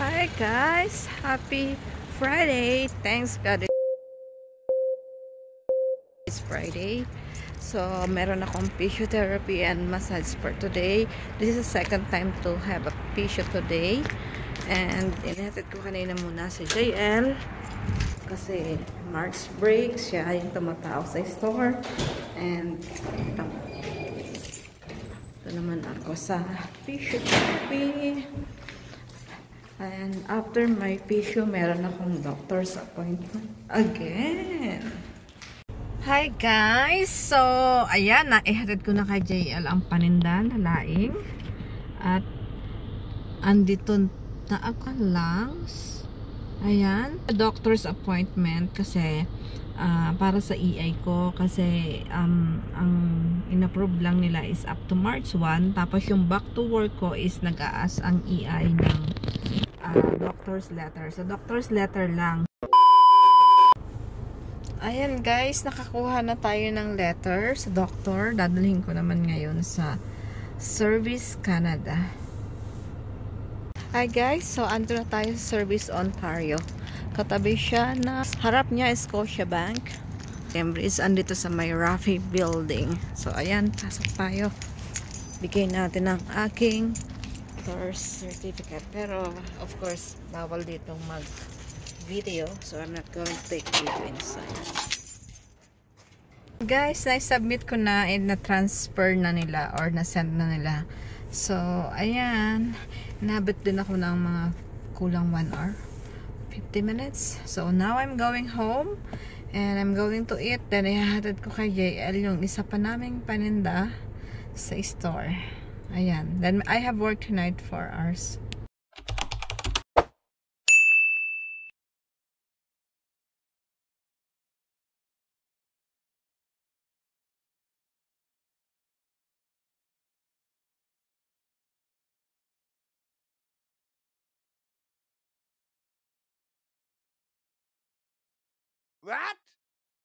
Hi guys, happy Friday. Thanks God it's Friday. So meron akong physiotherapy and massage for today. This is the second time to have a physio today. And inhatid ko kanina muna si JL kasi Mark's break, siya yung tumatao sa store. And ito naman ako sa physiotherapy. And after my physio, meron akong doctor's appointment again. Hi guys! So, ayan, naihatid ko na kay JL ang paninda na laing. At, andito na ako lang. Ayan, doctor's appointment kasi para sa EI ko kasi ang inapprove lang nila is up to March 1. Tapos yung back to work ko is nag-aas ang EI ng doctor's letter. So, doctor's letter lang. Ayan guys, nakakuha na tayo ng letter sa doctor. Dadalhin ko naman ngayon sa Service Canada. Hi guys, so ando na tayo sa Service Ontario. Katabi siya na harap niya is Scotiabank. Cambridge, andito sa may Rafi building. So ayan, pasok tayo. Bigay natin ang aking birth certificate. Pero of course, bawal ditong mag-video. So I'm not going to take video inside. Guys, na-submit ko na and na-transfer na nila or na-send na nila. So, ayan. Nabit din ako ng mga kulang 1 hour. 50 minutes. So, now I'm going home. And I'm going to eat. Then, ihahatid ko kay JL yung isa pa naming paninda sa store. Ayan. Then, I have work tonight 4 hours. What?